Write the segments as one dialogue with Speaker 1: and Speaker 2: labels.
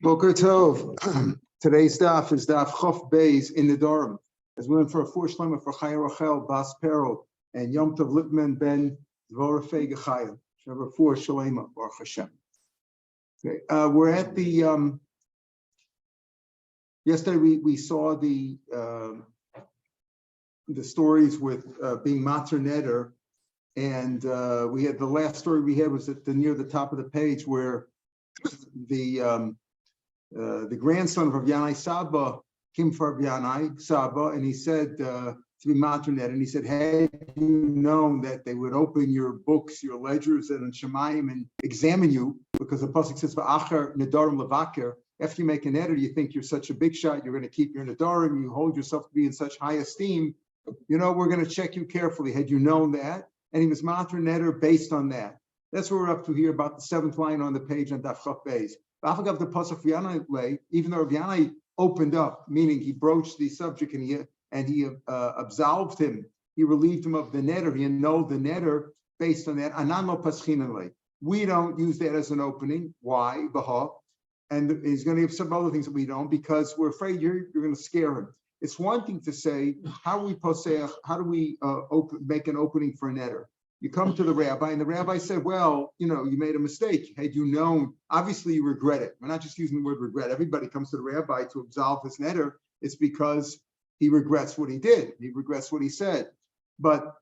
Speaker 1: Boker Tov. Today's daf is daf Chof Beis in Nidrim. As we went for a four shlema for Chaya Rachel Bas Pero and Yom Tov Lippman Ben Dvorafei Gechayim. Number four shlema Baruch Hashem. Okay, we're at the. Yesterday we saw the stories with being Matzah Neder, and we had the last story we had was at near the top of the page where the grandson of Rav Yanai Saba came for Rav Yanai Saba, and he said to be Matzah Neder, and he said, had you known that they would open your books, your ledgers, and Shemayim and examine you, because the pasuk says va'achar nedarim levaker. After you make an neder, you think you're such a big shot, you're going to keep your nedarim, you hold yourself to be in such high esteem. We're going to check you carefully. Had you known that? And he was Matzah Neder based on that. That's what we're up to here, about the seventh line on the page on Daf Chof Beis. The pasuk Yanai, even though Rav Yanai opened up, meaning he broached the subject and he absolved him, he relieved him of the neder. He annulled the neder based on that. Anan lo paschinen le. We don't use that as an opening. Why? Baha. And he's going to have some other things that we don't, because we're afraid you're going to scare him. It's one thing to say, how do we make an opening for a neder? You come to the rabbi, and the rabbi said, well, you made a mistake. Had you known, obviously you regret it. We're not just using the word regret. Everybody comes to the rabbi to absolve his neder. It's because he regrets what he did. He regrets what he said. But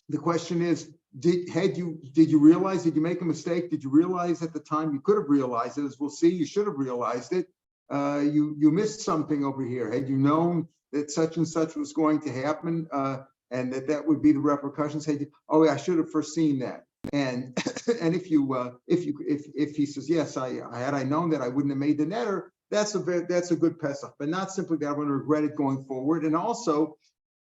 Speaker 1: the question is, did you realize, did you make a mistake? Did you realize at the time? You could have realized it, as we'll see. You should have realized it. You missed something over here. Had you known that such and such was going to happen, and that would be the repercussions, I should have foreseen that. And and if he says yes, I known that, I wouldn't have made the neder. That's a good Pesach, but not simply that I'm going to regret it going forward. And also,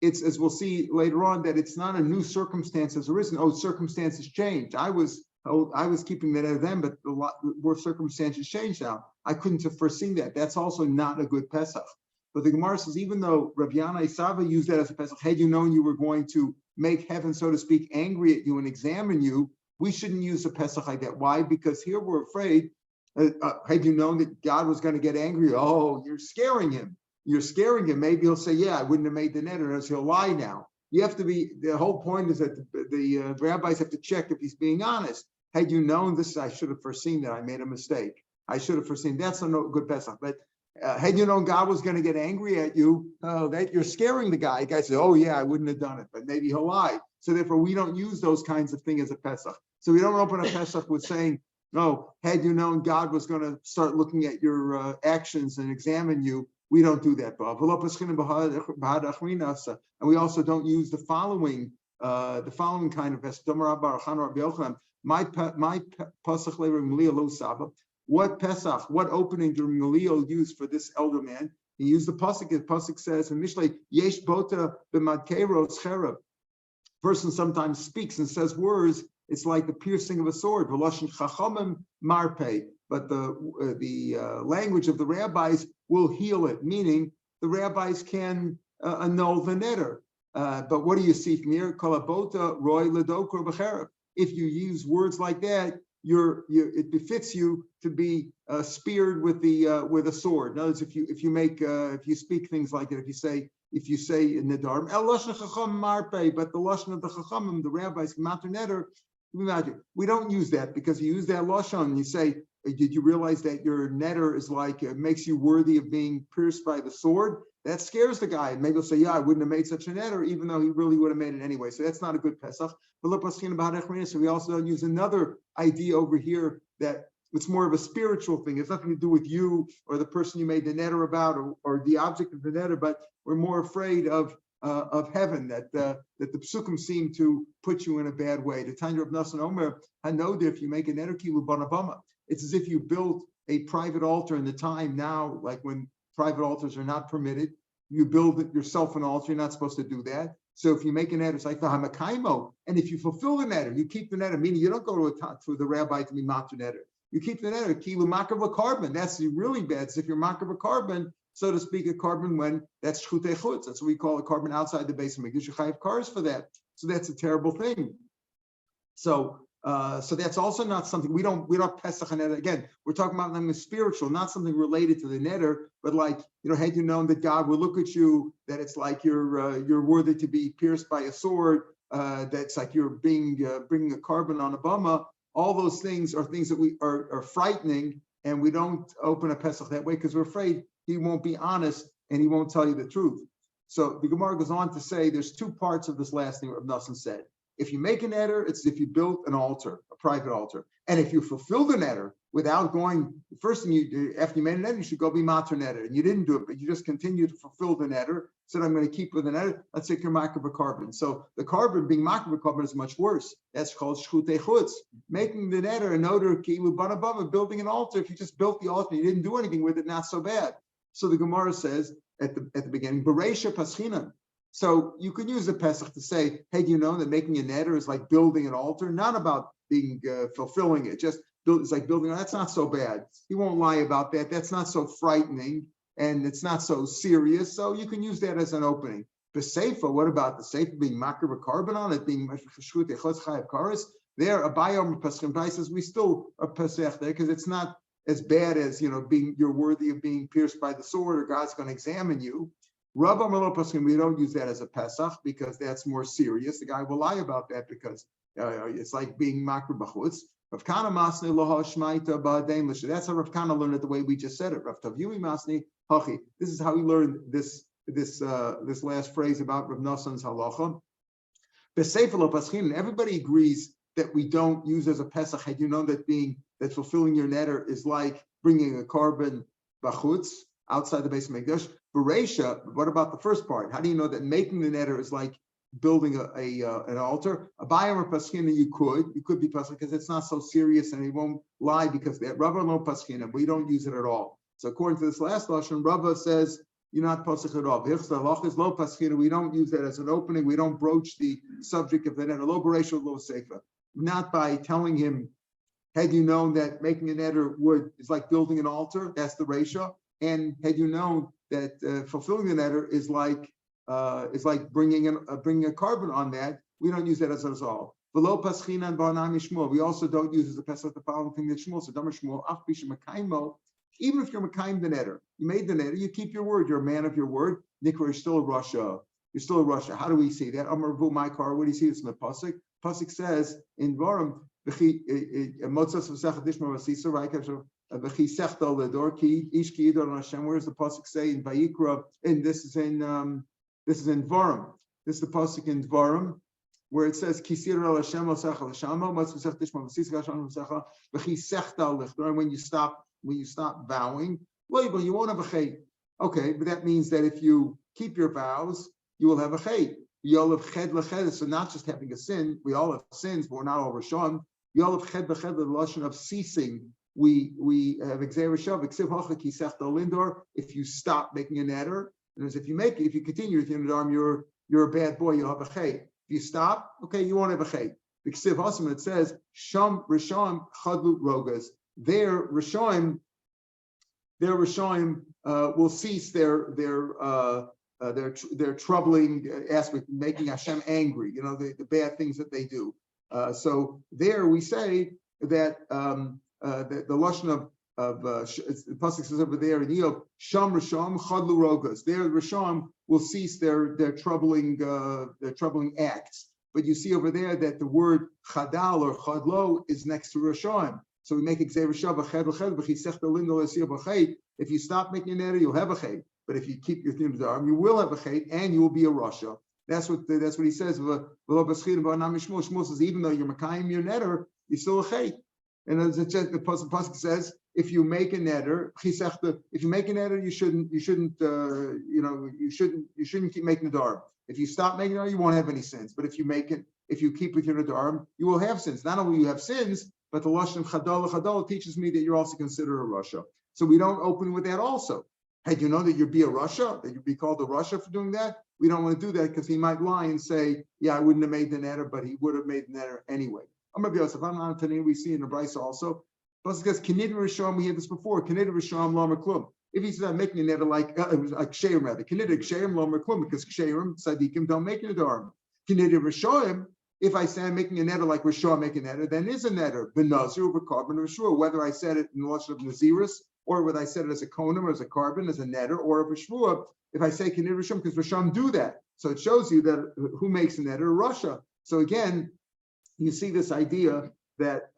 Speaker 1: it's, as we'll see later on, that it's not a new circumstance has arisen. Circumstances changed. I was keeping that at them, but more circumstances changed now. I couldn't have foreseen that. That's also not a good Pesach. But the Gemara says, even though Rav Yanai Saba used that as a Pesach, had you known you were going to make heaven, so to speak, angry at you and examine you, we shouldn't use a Pesach like that. Why? Because here we're afraid, had you known that God was going to get angry, you're scaring him. You're scaring him. Maybe he'll say, yeah, I wouldn't have made the neder, as he'll lie now. You have to be, the whole point is that the rabbis have to check if he's being honest. Had you known this, I should have foreseen that I made a mistake. I should have foreseen. That's a good Pesach. But had you known God was going to get angry at you, that you're scaring the guy. The guy says, I wouldn't have done it, but maybe he'll lie. So therefore, we don't use those kinds of things as a Pesach. So we don't open a Pesach with saying, no, had you known God was going to start looking at your actions and examine you, we don't do that. And we also don't use the following kind of Pesach. My Pesach lo Saba. What Pesach, what opening did Gamliel use for this elder man? He used the pasuk. The pasuk says in Mishlei, Yesh bota b'madkeros cherab. Person sometimes speaks and says words. It's like the piercing of a sword. V'loshin chachamim marpei. But the language of the rabbis will heal it, meaning the rabbis can annul the neder. But what do you see from here? Kolabota roy ledokor b'cherab. If you use words like that, it befits you to be speared with a sword. In other words, if you speak things like that, if you say nedarim, el lashon chacham marpei, but the lashon of the chachamim, the rabbis, matter neder, we don't use that, because you use that lashon and you say, did you realize that your neder is like, it makes you worthy of being pierced by the sword? That scares the guy. Maybe he'll say, I wouldn't have made such a neder, even though he really would have made it anyway. So that's not a good Pesach. So we also don't use another idea over here that it's more of a spiritual thing. It's nothing to do with you or the person you made the neder about or the object of the neder, but we're more afraid of heaven, that the psukim seem to put you in a bad way. The Tanya of Nasan Omer, Hanoda, if you make a neder kilu banabama, it's as if you built a private altar in the time now, like when private altars are not permitted. You build it yourself an altar. You're not supposed to do that. So if you make an neder, it's like the hamakaimo, and if you fulfill the neder, you keep the neder. Meaning you don't go to the rabbi to be matzah neder. You keep the neder. Kilu makav a carbon. That's really bad. It's if you're makav a carbon, so to speak, a carbon when that's chutei chutz. That's what we call a carbon outside the base of mikdash. You chayav cars for that. So that's a terrible thing. So So that's also not something we don't Pesach and neder. Again, we're talking about something spiritual, not something related to the neder, but like, had you known that God will look at you, that it's like you're worthy to be pierced by a sword, that's like you're bringing a carbon on a bama. All those things are things that we are frightening, and we don't open a Pesach that way because we're afraid he won't be honest and he won't tell you the truth. So the Gemara goes on to say there's two parts of this last thing Rav Nosson said. If you make an neder, it's if you built an altar, a private altar. And if you fulfill the neder without going, the first thing you do after you made a neder, you should go be mater neder. And you didn't do it, but you just continue to fulfill the neder. Said, I'm going to keep with the neder. Let's take your makar carbon. So the carbon being makar carbon is much worse. That's called shchutei chutz. Making the neder an odor kilu banabava, building an altar. If you just built the altar, you didn't do anything with it, not so bad. So the Gemara says at the beginning, bereisha paschinan. So you could use the Pesach to say, hey, do you know that making a neder is like building an altar? Not about being fulfilling it. Just it's like building. That's not so bad. He won't lie about that. That's not so frightening, and it's not so serious. So you can use that as an opening. The seifa, what about the seifa being makar carbon on it, being shchut echotz chayav kares? There, a bayom Pesachim says we still are Pesach there because it's not as bad as you're worthy of being pierced by the sword or God's going to examine you. Rav Amar Paskin, we don't use that as a Pesach because that's more serious. The guy will lie about that because it's like being makar b'chutz. Rav Kana Masni Loha Shmaita Ba'adein L'She. That's how Rav Kana learned it the way we just said it. Rav Tavyumi Masni Hachi. This is how he learned this last phrase about Rav Nosson's halacha. B'Sefer Lo Paschin. Everybody agrees that we don't use as a Pesach. Had you known that fulfilling your neder is like bringing a carbon b'chutz outside the base of Mikdash. Bereisha, what about the first part? How do you know that making the neder is like building an altar? A bayam or paschina, you could be pascha because it's not so serious and he won't lie because that Rava no paschina, we don't use it at all. So according to this last lashon, Rava says you're not pasach at all. Is low paschina, we don't use that as an opening. We don't broach the subject of the neder. Low bereisha, low seifa. Not by telling him, had you known that making a neder is like building an altar, that's the ratio. And had you known that fulfilling the neder is like bringing a carbon on that, we don't use that as a result. Below paschina and ba'anam Shmuel, we also don't use as a pesach the following thing that Shmuel said. Damar Shmuel, ach bisha mekaymo. Even if you're mekayim the neder, you made the neder, you keep your word. You're a man of your word. Nikra, you're still a Russia. You're still a Russia. How do we see that? Amar vu my car. What do you see? It's in the pasuk. Pasuk says in Varim, motzas v'sechad dishma v'sisa ra'ikashav. Where's the pasuk say in Vayikra? And this is in Dvarim. This is the pasuk in Dvarim where it says Kisir al Hashem l'secha l'shama matzvusech tishma v'sisa gashan l'secha v'chisechta l'chtor. When you stop vowing, well, you won't have a chet. Okay, but that means that if you keep your vows, you will have a chet. You'll have ched l'ched. So not just having a sin. We all have sins, but we're not all Rishon. You'll have ched l'ched the lashon of ceasing. We have if you stop making a neder, and if you continue with your neder, you're a bad boy, you'll have a chay. If you stop, okay, you won't have a chay. It says Sham Rishon Chadlu Rogas. Their Rishonim will cease their troubling aspect, making Hashem angry. The bad things that they do. So there we say that. The lashon of the pasuk says over there in Eob, Sham Risham Chadlu Rogas. There, Risham will cease their troubling acts. But you see over there that the word Chadal or Chadlo is next to Risham. So we make it say Risham If you stop making an error, you'll have a chet. But if you keep your neder, you will have a chet and you will be a rasha. That's what he says. Shmuel says even though you're makayim your neder, you're still a chet. And as the pasuk says, if you make a neder, you shouldn't keep making neder. If you stop making neder, you won't have any sins. But if you keep with your neder, you will have sins. Not only you have sins, but the lashon chadal teaches me that you're also considered a rasha. So we don't open with that also. Had you known that you'd be a rasha, that you'd be called a rasha for doing that, we don't want to do that because he might lie and say, yeah, I wouldn't have made the neder, but he would have made the neder anyway. We see in the Bryce also. Plus, because Kinid Risham, we had this before. Kinid Risham Lamer Klum. If he's not making a neder it was like Ksherim rather. Kinid Ksherim Lamer Klum because Ksherim Sadikim don't make a neder. Kinid Risham, If I say I'm making a neder like Rishon making a neder, then is a neder b'nazir of a carbon of Shua. Whether I said it in the lashon of Naziris, or whether I said it as a konim or as a carbon, as a neder, or a Shua, if I say Kinir Rishon, because Rishon do that. So it shows you that who makes a neder? Russia. So again, you see this idea that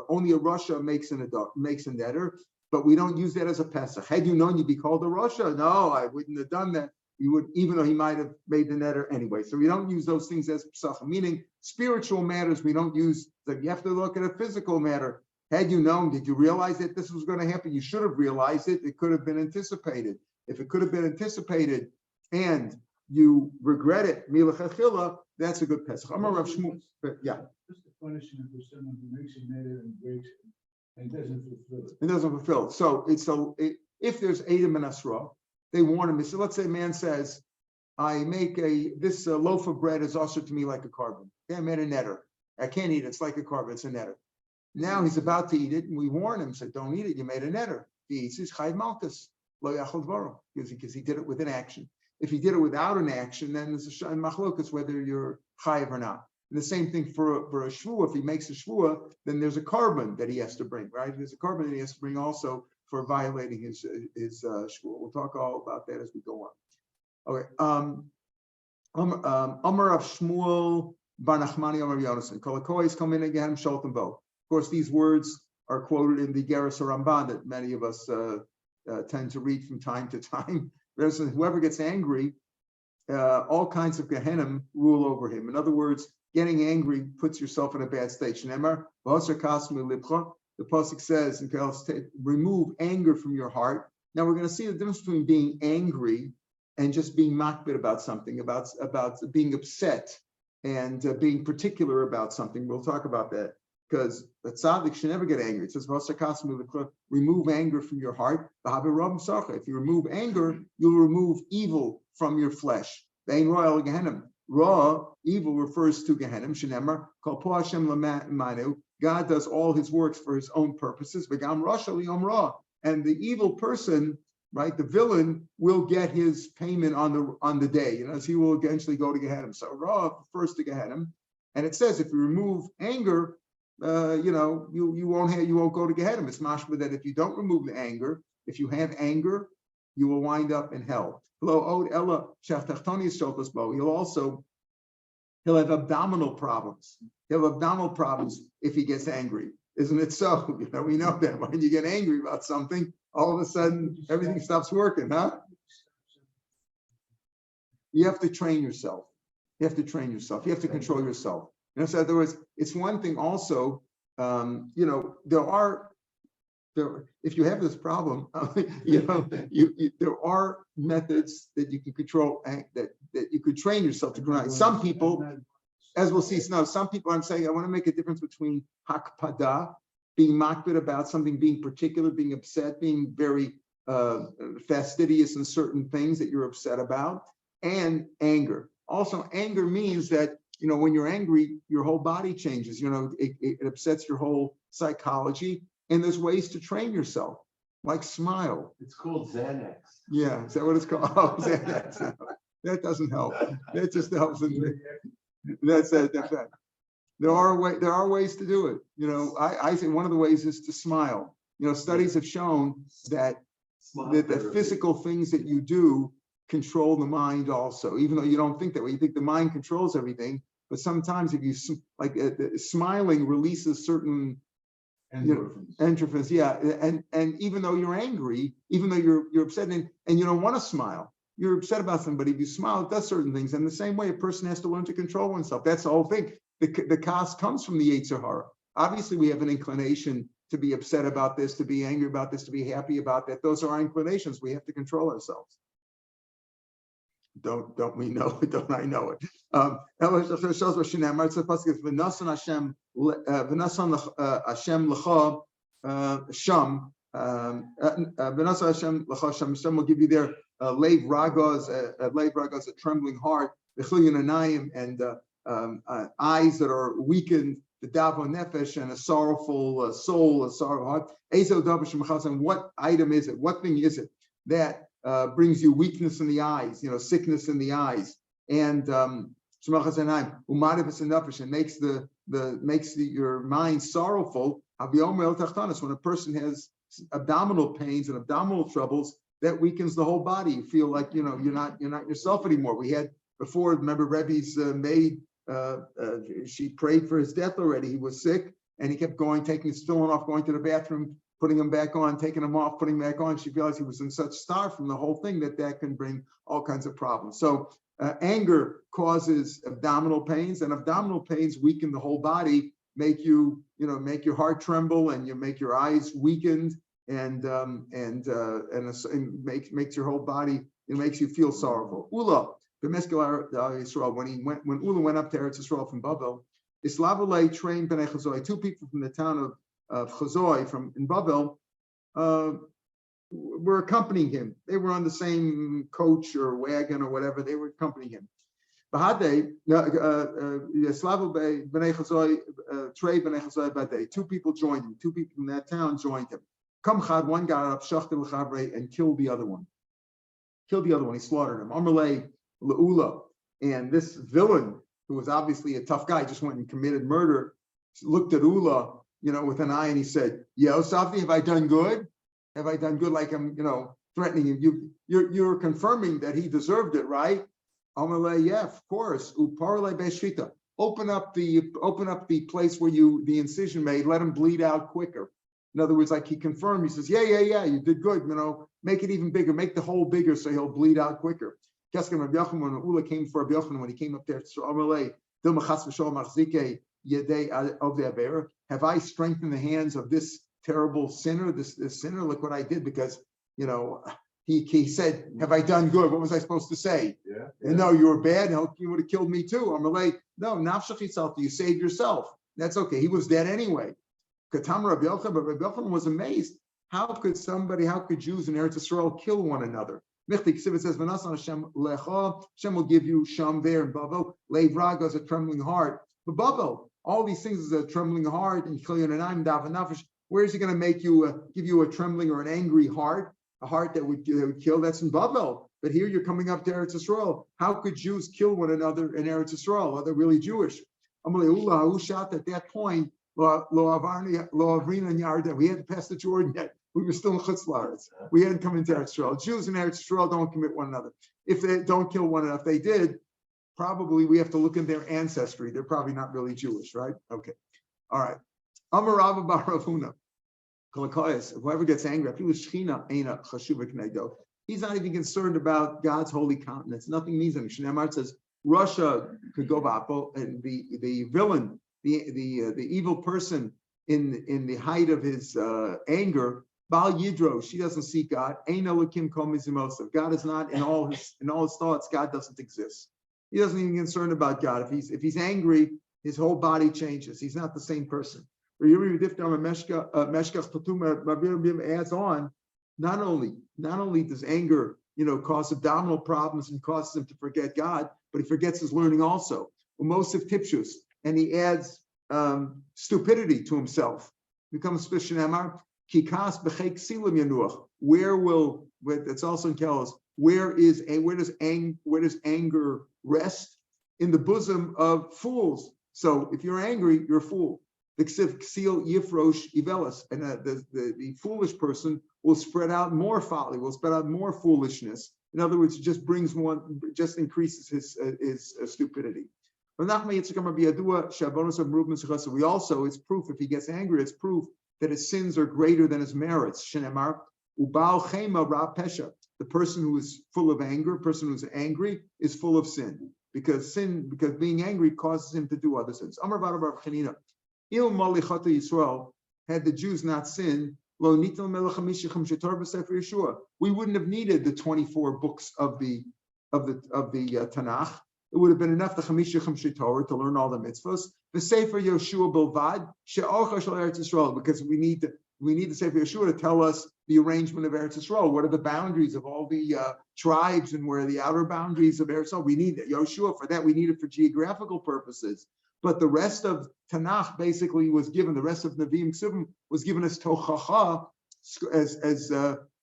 Speaker 1: only a Russia makes a neder, but we don't use that as a Pesach. Had you known you'd be called a Russia, no, I wouldn't have done that. You would, even though he might have made the neder anyway. So we don't use those things as Pesach. Meaning spiritual matters we don't use. So you have to look at a physical matter. Had you known, did you realize that this was going to happen? You should have realized it. It could have been anticipated. If it could have been anticipated and you regret it, milachachila, that's a good Pesach. I'm a Rav Shmuel. Yeah.
Speaker 2: What's the punishment for someone who makes a neder and breaks it and doesn't fulfill it?
Speaker 1: It doesn't fulfill it. So if there's Edom and Asra, they warn him. So let's say a man says, I make this loaf of bread is also to me like a carbon. Okay, I made a neder. I can't eat it. It's like a carbon. It's a neder. Now he's about to eat it, and we warn him, said, don't eat it. You made a neder. He eats his chayv malchus, lo yachol dvaro, because he did it with an action. If he did it without an action, then there's a machlokas whether you're chayiv or not. And the same thing for a shvua. If he makes a shvua, then there's a carbon that he has to bring, right? There's a carbon that he has to bring also for violating his shvua. We'll talk all about that as we go on. Okay. Amar of Shmuel bar Nachmani Amar Yonason. Kol hakoyes come in again, sholtem bo. Of course, these words are quoted in the Geras Ramban that many of us tend to read from time to time. Whoever gets angry, all kinds of Gehenim rule over him. In other words, getting angry puts yourself in a bad state. Shneimar, the pasuk says, remove anger from your heart. Now we're going to see the difference between being angry and just being makbid about something, about being upset and being particular about something. We'll talk about that because the tzaddik should never get angry. It says, remove anger from your heart. If you remove anger, you'll remove evil from your flesh. Raw, evil refers to Gehenim. Shenemar, kol po Hashem lamanu. God does all his works for his own purposes. V'gam rasha liyom ra. And the evil person, right, the villain, will get his payment on the day. As he will eventually go to Gehenim. So Ra refers to Gehenim, and it says if you remove anger, you won't go to Gehenim. It's mashma that if you don't remove the anger, if you have anger, you will wind up in hell. He'll have abdominal problems. He'll have abdominal problems if he gets angry. Isn't it so? We know that when you get angry about something, all of a sudden everything stops working, huh? You have to train yourself. You have to train yourself. You have to control yourself. So in other words, it's one thing also, if you have this problem, there are methods that you can control, that you could train yourself to control. Some people, as we'll see, some people, I'm saying, I want to make a difference between hakpada, being makbid about something, being particular, being upset, being very fastidious in certain things that you're upset about, and anger. Also, anger means that, when you're angry, your whole body changes. It upsets your whole psychology. And there's ways to train yourself, like smile.
Speaker 3: It's called Xanax.
Speaker 1: Yeah, is that what it's called? Oh, Xanax. No, that doesn't help. That just helps. That's that. There are ways to do it. I think one of the ways is to smile. Studies have shown that the physical things that you do control the mind also, even though you don't think that way. You think the mind controls everything, but sometimes if you smiling releases certain endorphins, yeah, and even though you're angry, even though you're upset and you don't want to smile, you're upset about somebody. If you smile, it does certain things. And the same way, a person has to learn to control oneself. That's the whole thing. The kas comes from the Yetzer Hara. Obviously, we have an inclination to be upset about this, to be angry about this, to be happy about that. Those are our inclinations. We have to control ourselves. Don't we know it? Don't I know it? Hashem will give you their leiv ragas, a trembling heart, and eyes that are weakened, the davo nefesh, and a sorrowful soul, a sorrowful heart. And what item is it? What thing is it that brings you weakness in the eyes, sickness in the eyes, and and makes your mind sorrowful. When a person has abdominal pains and abdominal troubles, that weakens the whole body. You feel like you're not yourself anymore. We had before, remember Rebbe's maid, she prayed for his death already. He was sick and he kept going, taking his filling off, going to the bathroom, putting him back on, taking him off, putting him back on. She realized he was in such starve from the whole thing that can bring all kinds of problems. So anger causes abdominal pains, and abdominal pains weaken the whole body, make your heart tremble, and you make your eyes weakened, and makes your whole body. It makes you feel sorrowful. Ula, when Ula went up to Eretz Yisrael from Babel, Islavale trained Bnei Chazoi, two people from the town of Chazoi in Babel, were accompanying him. They were on the same coach or wagon or whatever. They were accompanying him. Two people joined him. Two people from that town joined him. One got up, and killed the other one. He slaughtered him. Amalei Leula. And this villain, who was obviously a tough guy, just went and committed murder, looked at Ula, with an eye, and he said, "Yo, Safi, have I done good? Have I done good? Like I'm, threatening him. You're confirming that he deserved it, right?" Amalei, yeah, of course. Uparle be'shita. Open up the place where the incision made. Let him bleed out quicker. In other words, like he confirmed, he says, yeah, you did good. Make it even bigger, make the hole bigger so he'll bleed out quicker. When Ula came for Rabbi Yochanan, when he came up there, have I strengthened the hands of this terrible sinner, this sinner? Look what I did, because he said, have I done good? What was I supposed to say?
Speaker 2: Yeah.
Speaker 1: No, you were bad. You would have killed me too. Amalei, no, nafshach yourself. You saved yourself. That's okay. He was dead anyway. Katam Rabbi Yochanan, but Rabbi Yochanan was amazed. How could Jews in Eretz Yisrael kill one another? It says, Hashem will give you Sham there in Babel. Leiv Raga is a trembling heart. But Babel, all these things is a trembling heart, and where is he going to give you a trembling or an angry heart? A heart that would kill? That's in Babel. But here you're coming up to Eretz Yisrael. How could Jews kill one another in Eretz Yisrael? Are they really Jewish? At that point, we hadn't passed the Jordan yet. We were still in Chutz La'aretz. We hadn't come into Eretz Yisrael. Jews in Eretz Yisrael don't commit one another. If they don't kill one another, if they did, probably we have to look in their ancestry. They're probably not really Jewish, right? Okay. All right. Amar Rav bar Rav Huna. Whoever gets angry, he's not even concerned about God's holy countenance. Nothing means anything. Shneimar says Russia could go bapo, and the villain, the evil person in the height of his anger, Bal Yidro, she doesn't see God. Ein Elokim kol mizimosov. God is not in all his thoughts. God doesn't exist. He doesn't even concerned about God. If he's angry, his whole body changes. He's not the same person. Adds on, not only does anger, cause abdominal problems and causes him to forget God, but he forgets his learning also. Umosiv tipshus, and he adds stupidity to himself. Becomes Spishanamar, Kikas b'chek silim yanuach. It's also in Kelos, where does anger rest? In the bosom of fools. So if you're angry, you're a fool. The foolish person will spread out more folly, will spread out more foolishness. In other words, it just increases his stupidity. We also, it's proof, if he gets angry, it's proof that his sins are greater than his merits. The person who is full of anger, person who's angry, is full of sin. Because being angry causes him to do other sins. Had the Jews not sinned, we wouldn't have needed the 24 books of the Tanakh. It would have been enough the Chamishichem Torah to learn all the mitzvahs. The Sefer Yoshua Bilvad she'orcha shel Eretz Yisrael, because we need the Sefer Yoshua to tell us the arrangement of Eretz Yisrael. What are the boundaries of all the tribes, and where are the outer boundaries of Eretz Yisrael? We need Yoshua for that. We need it for geographical purposes. But the rest of Tanakh basically was given. The rest of Nevi'im Ksuvim was given as tochacha,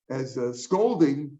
Speaker 1: as scolding,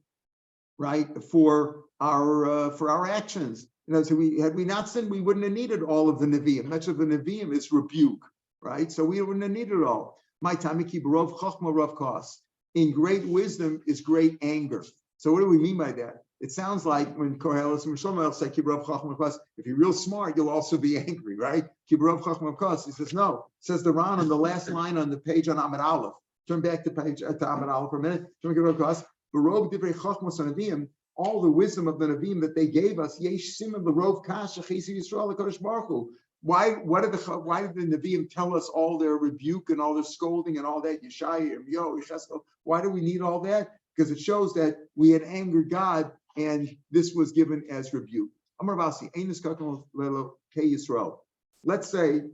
Speaker 1: right, for our actions. So had we not sinned, we wouldn't have needed all of the Nevi'im. Much of the Nevi'im is rebuke, right? So we wouldn't have needed it all. My time, keep rov chachma rov kos. In great wisdom is great anger. So what do we mean by that? It sounds like when Koheles and Shlomo say keep rov chachma rov kos. If you're real smart, you'll also be angry, right? Keep rov chachma rov kos. He says no. It says the Ran on the last line on the page on Amud Aleph. Turn back to page to Amud Aleph for a minute. Turn to rov kos. V'rov divrei chachmos Nevi'im. All the wisdom of the Nevi'im that they gave us, yesh simon l'rov kasha chesi Yisrael l'kodesh baruch hu. Why did the Nevi'im tell us all their rebuke and all their scolding and all that? Yeshaya, Yecheskel. Why do we need all that? Because it shows that we had angered God, and this was given as rebuke. Amar Basi, Einis Kakom Lelo Ke Yisrael. Let's say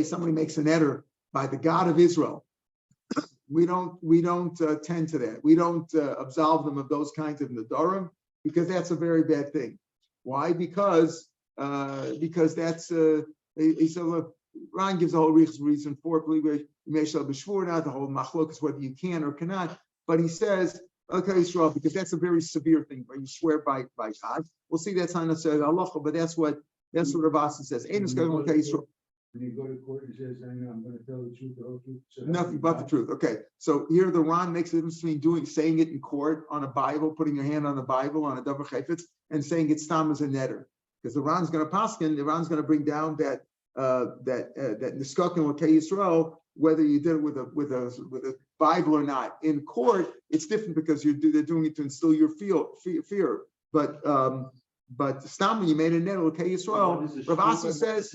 Speaker 1: somebody makes an error by the God of Israel. We don't tend to that. We don't absolve them of those kinds of nadarim, because that's a very bad thing. Why? Because that's Ron gives a whole reason for it. Not the whole machlokas whether you can or cannot, but he says okay, Yisrael, because that's a very severe thing where you swear by God. We'll see that's not necessarily halacha, but that's what Rav Asi says.
Speaker 2: When you go to court, he says, I'm going to tell the truth, the whole truth. So
Speaker 1: nothing but the truth. Okay, so here the Ran makes a difference between saying it in court on a Bible, putting your hand on the Bible on a davar chayfetz, and saying it's tam as a netter. Because the Ran's going to paskin, the Ran's going to bring down that niskakin l'kei Yisrael, whether you did it with a Bible or not. In court, it's different because they're doing it to instill your fear. But stam when you made a netter l'kei Yisrael, Rav Asi says.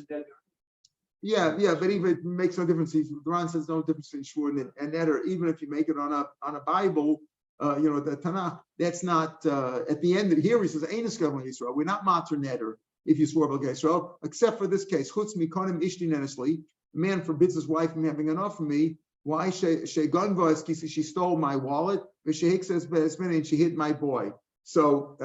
Speaker 1: Yeah, but even it makes no difference. The Quran says no difference between shvur and netter. Even if you make it on a Bible, the Tanakh, that's not at the end. Here he says, "Einis Gavon Yisrael." We're not matter netter if you swore by Yisrael, except for this case. Chutz mikonim ishti nenesli. A man forbids his wife from having enough of me. Why? She stole my wallet. She says, and she hit my boy. So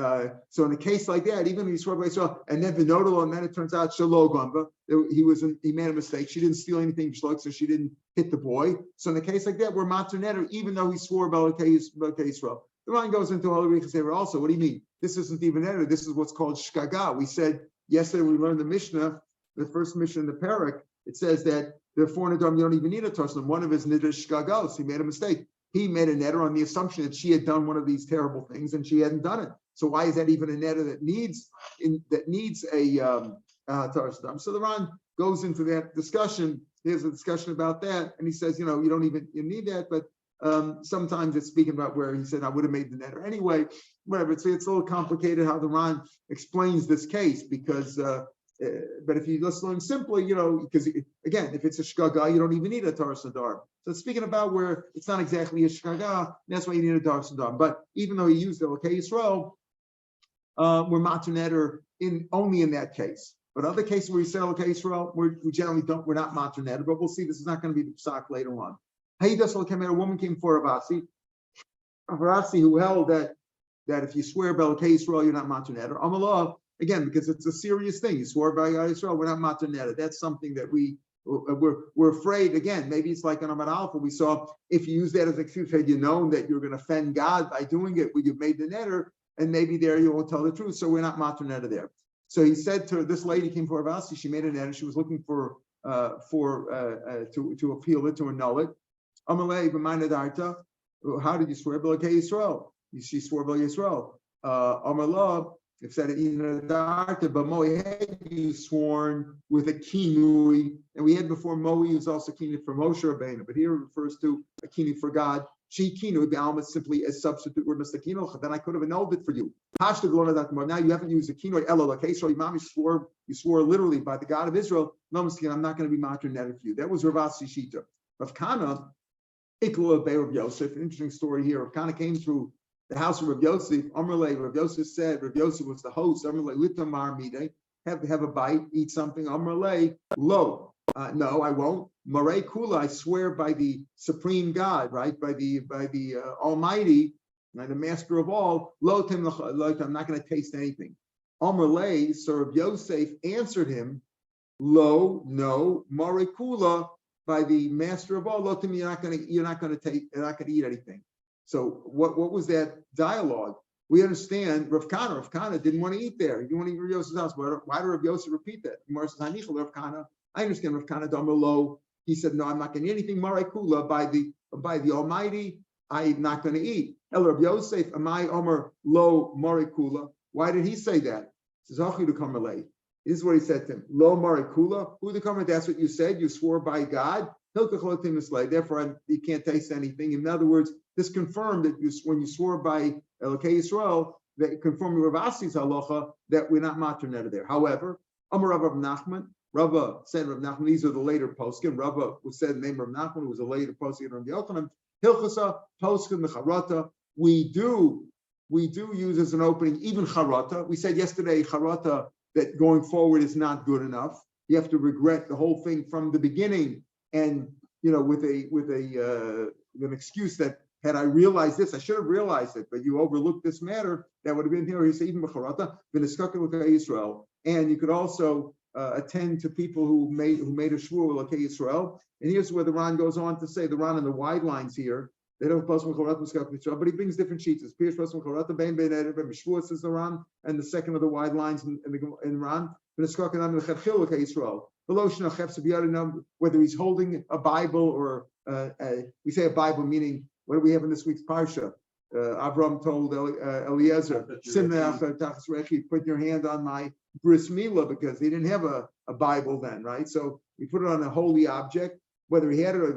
Speaker 1: in a case like that, even if he swore by Yisrael, and then v'nodalo, and then it turns out shelo gamba, he made a mistake. She didn't steal anything, so she didn't hit the boy. So in a case like that, we're matzah netter, even though he swore by Yisrael. The Ran goes into all the reasons also. What do you mean? This isn't even netter. This is what's called shkaga. We said yesterday we learned the Mishnah, the first Mishnah in the Parak. It says that the four nadarim you don't even need a toslim. One of his nidr shkagos. He made a mistake. He made a netter on the assumption that she had done one of these terrible things and she hadn't done it. So why is that even a netter that needs a Tarsdam? So the Ran goes into that discussion. There's a discussion about that, and he says, you need that, but sometimes it's speaking about where he said I would have made the netter anyway. Whatever. It's a little complicated how the Ran explains this case because. But if you just learn simply, because again, if it's a shkaga, you don't even need a taras nadar. So speaking about where it's not exactly a shkaga, that's why you need a taras nadar. But even though he used the Elokei Yisrael, we're matur netter only in that case. But other cases where you say Elokei Yisrael, we generally don't. We're not matur netter. But we'll see. This is not going to be the psak later on. A woman came for Rav Asi, who held that if you swear by Elokei Yisrael, you're not matur netter. Amalah. Again, because it's a serious thing. You swore by Yisrael, we're not matur netter. That's something that we're afraid. Again, maybe it's like an Amar Alpha. We saw if you use that as an excuse, had you known that you're going to offend God by doing it, you've made the netter, and maybe there you won't tell the truth. So we're not matur netter there. So he said to her, this lady came for Rav Asi. She made a netter. She was looking to appeal it, to annul it. Amalei b'ma'nadarta. How did you swear by Yisrael? She swore by Yisrael. Amallah. If said but Moe had you sworn with a kinui, and we had before Moe was also kinui for Moshe Rabbeinu, but here it refers to a kinui for God. She kinui the alma simply as substitute word Mr. Kino. Then I could have annulled it for you. Now you haven't used a kinui elo. Okay, so Imam you swore literally by the God of Israel. No, I'm not going to be matur netter for you. That was Rav Asi Shita. Rav Kana, Iklu of Rav Yosef. An interesting story here. Rav Kana came through the house of Rav Yosef. Amrlei, Rav Yosef said, Rav Yosef was the host. Amrlei, litamar midei, have a bite, eat something. Amrlei, lo, no, I won't. Marei kula, I swear by the supreme God, right? By the Almighty, right? The Master of all. Lo tim, I'm not going to taste anything. Amrlei, so Rav Yosef answered him, lo, no, marei kula, by the Master of all. Lo tim, you're not going to eat anything. So what was that dialogue? we understand Rav Kana didn't want to eat there. He didn't want to eat Rav Yosef's house. Why did Rav Yosef repeat that? Gemara says, Hanichel Rav Kana. I understand Rav Kana Damalo. He said, no, I'm not going to eat anything Marai Kula by the Almighty. I'm not going to eat. El Rav Yosef, Amai Omer Lo Marai Kula. Why did he say that? He says, Hachi to come late. This is what he said to him. Lo Marai Kula. Who to come? That's what you said. You swore by God. Therefore, you can't taste anything. In other words, this confirmed that when you swore by Elokei Yisrael, that confirmed Rav Asi's halacha that we're not materneta there. However, Amar Rav Nachman, Rava said Rav Nachman, these are the later poskim. Rava who said the name of Rav Nachman, who was a later poskim Rav Yochanan. Hilchasa poskim mecharata. We do use as an opening even charata. We said yesterday charata that going forward is not good enough. You have to regret the whole thing from the beginning. And with an excuse that had I realized this, I should have realized it, but you overlooked this matter. That would have been here. He said even b'charata v'niskaken l'kei Yisrael, and you could also attend to people who made a shvur l'kei Yisrael. And here's where the Ran goes on to say the Ran in the wide lines here. They don't post b'charata v'niskaken Yisrael, but he brings different sheets. It's Pirush post b'charata bein eder b'shvur says the Ran, and the second of the wide lines in Ran v'niskaken am l'chadchil l'kei Yisrael. Whether he's holding a Bible or we say a Bible, meaning what do we have in this week's parsha? Avram told Eliezer, put your hand on my bris milah, because he didn't have a Bible then, right? So we put it on a holy object, whether he had it or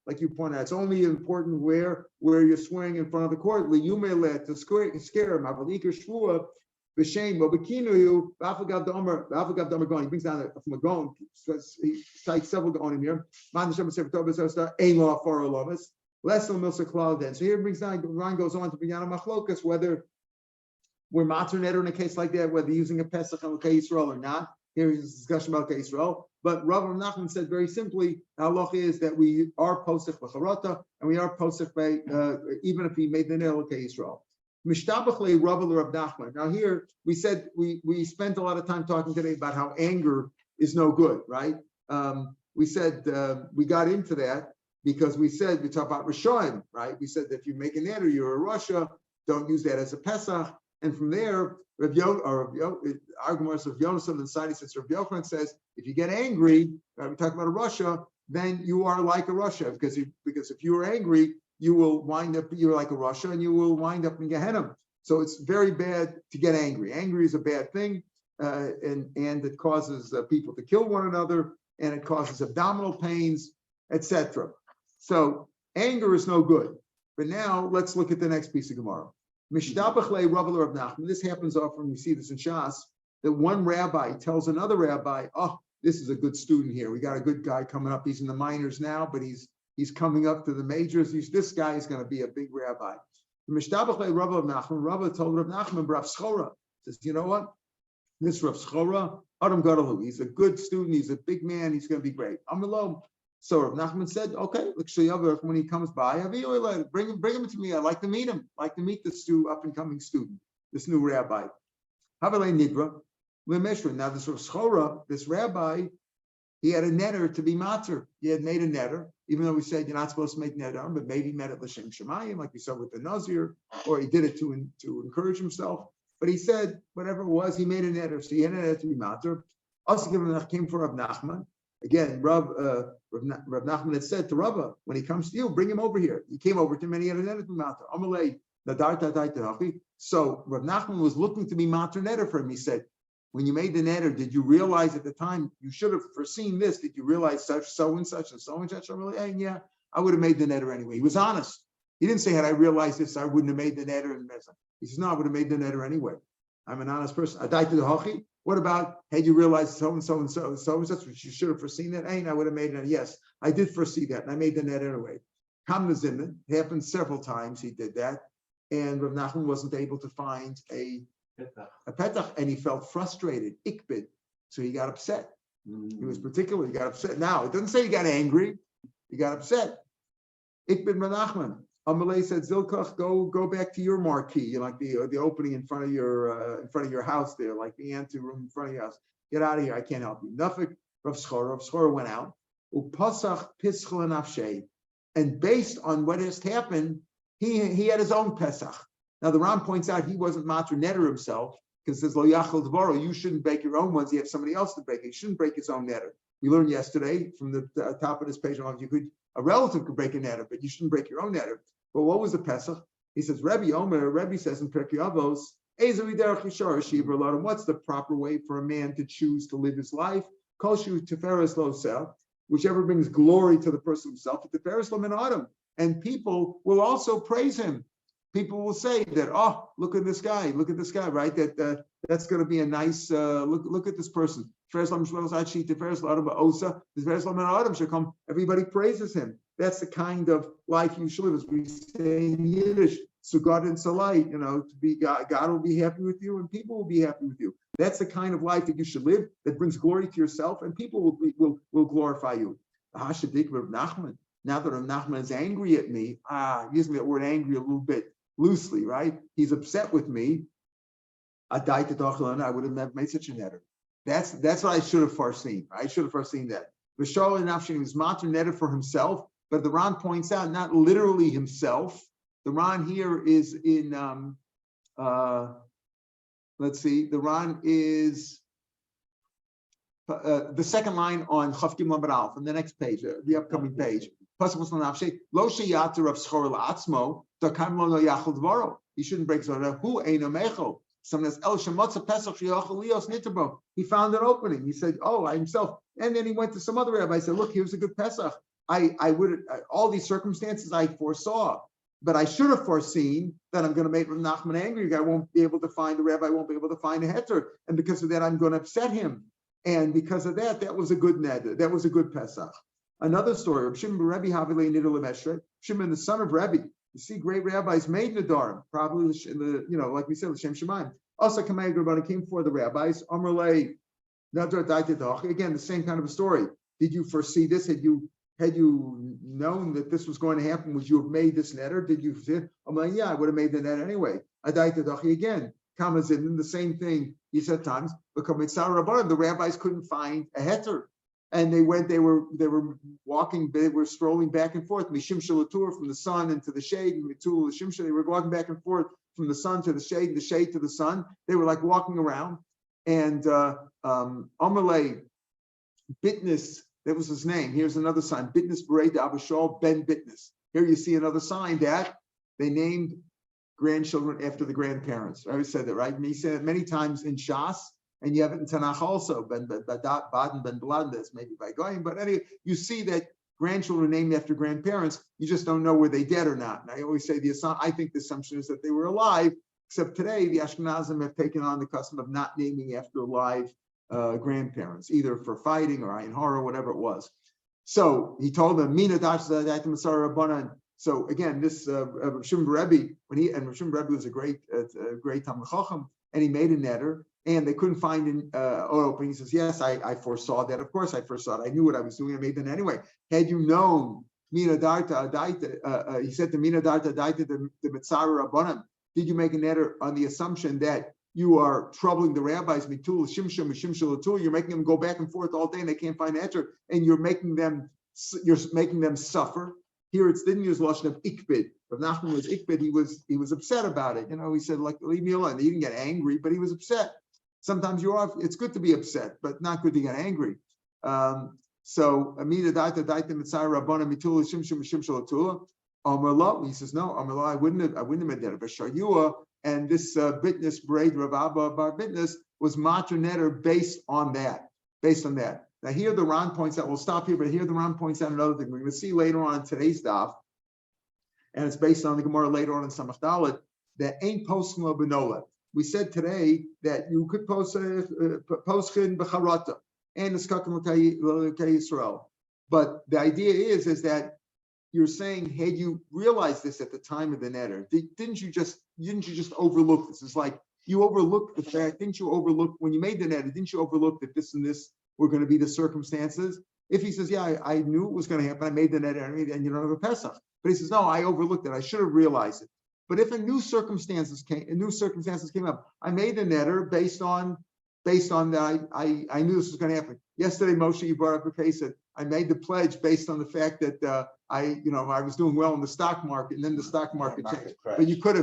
Speaker 1: like you point out, it's only important where you're swearing in front of the court. To scare him. He brings down from a Gaon. He cites several Gaonim here. So here it brings down, Ron goes on to bring down a machlokas, whether we're matzah neder in a case like that, whether using a Pesach on L'kei Yisrael or not. Here is a discussion about L'kei Yisrael. But Rav Nachman said very simply, the halacha is that we are posech b'charata, and we are posech by even if he made the neder L'kei Yisrael. Mishtabachle Rav Nachman. Now here we said we spent a lot of time talking today about how anger is no good, right? We said we got into that because we said we talk about Rishonim, right? We said that if you make a neder, you're a Russia, don't use that as a Pesach, and from there. Arguments of Yonasan and Sadi says Rav Yochanan says if you get angry, we talk about a Russia, then you are like a Russia because if you are angry, you will wind up you're like a Russia and you will wind up in Gehenna. So it's very bad to get angry. Angry is a bad thing, and it causes people to kill one another, and it causes abdominal pains, etc. So anger is no good. But now let's look at the next piece of Gemara. Mishtabachle Rav Nachman. This happens often. We see this in Shas. That one rabbi tells another rabbi, "Oh, this is a good student here. We got a good guy coming up. He's in the minors now, but he's coming up to the majors. This guy is going to be a big rabbi." Mishtabachle Rav Nachman. Rav told Rav Nachman, Rav Schora, says, "You know what? This Rav Schora, Adam Gadalu. He's a good student. He's a big man. He's going to be great. I'm alone." So Rav Nachman said, "Okay, when he comes by, bring him to me. I'd like to meet him. I'd like to meet this up and coming student, this new rabbi." Now this Rav Schora, this rabbi, he had a netter to be matzah. He had made a netter, even though we said you're not supposed to make netter, but maybe he made it l'shem shemayim, like we saw with the Nazir, or he did it to encourage himself. But he said whatever it was, he made a netter, so he had a netter to be matzah. Also, came for Rav Nachman. Again, Rav Nachman had said to Rava, when he comes to you, bring him over here. He came over to him and he had a netter to be matzah. So Rav Nachman was looking to be matzah netter for him. He said, when you made the netter, did you realize at the time you should have foreseen this? Did you realize such, so and such, and so and such? And yeah, I would have made the netter anyway. He was honest. He didn't say, had I realized this, I wouldn't have made the netter. He says, no, I would have made the netter anyway. I'm an honest person. What about, had you realized so and so and so and so and such, which you should have foreseen that? I would have made it. Yes, I did foresee that, and I made the net anyway. It happened several times. He did that, and Rav Nachman wasn't able to find a petach, and he felt frustrated, ikbid. So he got upset. He was particular. He got upset. Now it doesn't say he got angry. He got upset. Ikbid Rav Nachman. Amalei said, Zilkach, go back to your marquee, like the opening in front of your house there, like the anteroom in front of your house. Get out of here, I can't help you. Nafik Rav Schora went out. Upasach pischel nafshei, And based on what has happened, he had his own Pesach. Now the Ram points out he wasn't Matra Neder himself, because it says, Lo Yachal Dvaro, you shouldn't break your own ones, you have somebody else to break it. He shouldn't break his own Neder. We learned yesterday from the top of this page, a relative could break a Neder, but you shouldn't break your own Neder. But what was the Pesach? He says, Rebbe says in Pirkei Avos, what's the proper way for a man to choose to live his life? Whichever brings glory to the person himself, and people will also praise him. People will say that, oh, look at this guy, right? That's going to be a nice look at this person. Everybody praises him. That's the kind of life you should live, as we say in Yiddish. So God and Salayt, to be God will be happy with you, and people will be happy with you. That's the kind of life that you should live, that brings glory to yourself, and people will glorify you. Now that Rav Nachman is angry at me, using that word angry a little bit loosely, right? He's upset with me. I would have never made such a neder. That's what I should have foreseen. I should have foreseen that. V'shal nafshin was matur neder for himself, but the Ran points out not literally himself. The Ran here is in let's see. The Ran is the second line on Chaf Gimel Amud Aleph on the next page, the upcoming page. He shouldn't break Zorah. Who ain't mechel? Someone says, El Shemotza Pesach Shiachal Lios Nitterbo. He found an opening. He said, oh, I himself. And then he went to some other rabbi. Said, look, here's a good Pesach. I would all these circumstances I foresaw, but I should have foreseen that I'm going to make Rav Nachman angry. I won't be able to find the rabbi. Won't be able to find a heter, and because of that, I'm going to upset him. And because of that, that was a good neder. That was a good Pesach. Another story. Shimon Shimon, the son of Rebbe. You see, great rabbis made Nadarim, probably in the, like we said, L'Shem Shemaim. Also, Kamei Rabbanim came before the rabbis. Amrlei Nadar Daitadach. Again, the same kind of a story. Did you foresee this? Had you known that this was going to happen, would you have made this neder? Did you say, yeah, I would have made the net anyway. Adaitadachi again. Kamazin, the same thing he said times. The rabbis couldn't find a heter. And they were walking, they were strolling back and forth. Mishim Shalatur from the sun into the shade, and Mitul Shimsha, they were walking back and forth from the sun to the shade to the sun. They were like walking around. And Amalei Bitness, that was his name. Here's another sign. Bitness Berei Abishal Ben Bitness. Here you see another sign that they named grandchildren after the grandparents. I always said that, right? And he said it many times in Shas. And you have it in Tanakh also, Ben Baden, Ben Blandes, maybe by going. But anyway, you see that grandchildren named after grandparents, you just don't know were they dead or not. And I always say I think the assumption is that they were alive, except today the Ashkenazim have taken on the custom of not naming after live grandparents, either for fighting or ayin hara or whatever it was. So he told them, Mina Dash Rabbanan. So again, this Shimon Rebbe, Shimon Rebbe was a great Talmud Chacham, and he made a neder. And they couldn't find an opening. He says, yes, I foresaw that. Of course I foresaw it. I knew what I was doing. I made that anyway. Had you known, Mina Darta Adaita, he said to Mina Darta Adaita, the Mitzara Rabbanim, did you make a neder on the assumption that you are troubling the rabbis, Mitul, Shimshim, Shimshalatul, you're making them go back and forth all day and they can't find an answer, and you're making them suffer. Here it didn't use lashon of ikbid. Rav Nachman was ikbid. He was upset about it. He said, like, leave me alone. He didn't get angry, but he was upset. Sometimes it's good to be upset, but not good to get angry. So Amida Daita Daita Mitzay Rabbana Mitula Shimshim Shimshalatula. Amarla, he says, no, Amarla, I wouldn't have made that. But Shayua and this Bitness braid Rav Abba Bar Bitness was Matra Neder based on that. Now here the Ran points out, we'll stop here, but here the Ran points out another thing. We're going to see later on in today's daf, and it's based on the Gemara later on in Samach Dalet, that ain't poskim lo benola. We said today that you could poschin b'charata and eskakim l'kei Yisrael, but the idea is that you're saying, had you realized this at the time of the neder, didn't you just overlook this? It's like you overlooked the fact. Didn't you overlook when you made the neder? Didn't you overlook that this and this were going to be the circumstances? If he says, yeah, I knew it was going to happen, I made the neder, and you don't have a Pesach. But he says, no, I overlooked it. I should have realized it. But if new circumstances came up, I made the neder based on based on that, I knew this was going to happen. Yesterday, Moshe, you brought up a case that I made the pledge based on the fact that I was doing well in the stock market, and then the stock market changed. But you could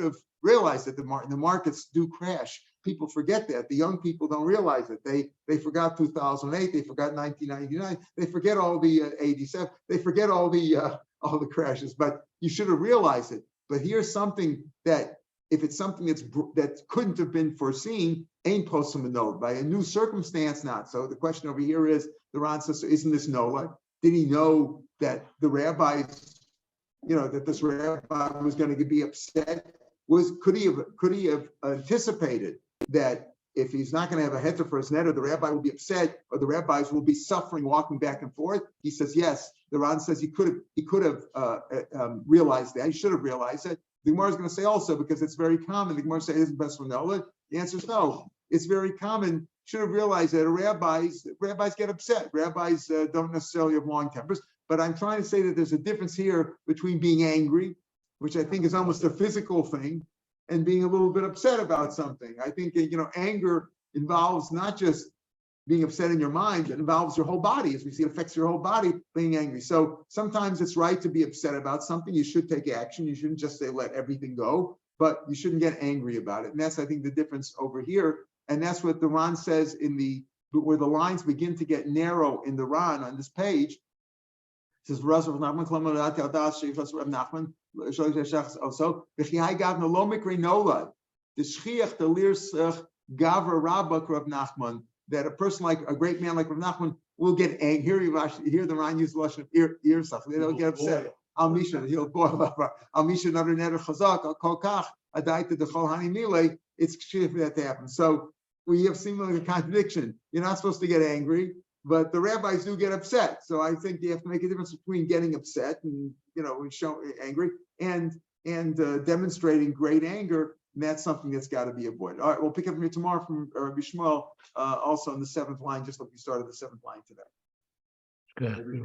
Speaker 1: have realized that the markets do crash. People forget that. The young people don't realize it. They forgot 2008. They forgot 1999. They forget all the 87. They forget all the crashes. But you should have realized it. But here's something that, if it's something that couldn't have been foreseen, ain't posum node by a new circumstance, not. So the question over here is, the Ran says, so isn't this Nola? Did he know that the rabbis, that this rabbi was going to be upset? Could he have anticipated that if he's not going to have a heter for his netter, the rabbi will be upset, or the rabbis will be suffering walking back and forth? He says yes. The Ran says he could have realized that. He should have realized it. The Gemara is going to say also, because it's very common. The Gemara says, isn't best for Nola? The answer is no. It's very common. Should have realized that rabbis get upset. Rabbis don't necessarily have long tempers. But I'm trying to say that there's a difference here between being angry, which I think is almost a physical thing, and being a little bit upset about something. I think, anger involves not just being upset in your mind, it involves your whole body. As we see, it affects your whole body, being angry. So sometimes it's right to be upset about something. You should take action. You shouldn't just say, let everything go, but you shouldn't get angry about it. And that's, I think, the difference over here. And that's what the Ran says where the lines begin to get narrow in the Ran on this page. It says, also, that a person like a great man like Rav Nachman will get angry. Here the Ran use the lashon of irsach. They don't get upset. Al Misha, he'll boil up. Al Misha neder chazak al kol kach adaita dechol hani mile. It's kshir for that to happen. So we have similar contradiction. You're not supposed to get angry, but the rabbis do get upset. So I think you have to make a difference between getting upset and showing angry and demonstrating great anger. And that's something that's got to be avoided. All right, we'll pick up from here tomorrow from Rabbi Shmuel, also in the 7th line, just like we started the 7th line today.
Speaker 3: Good.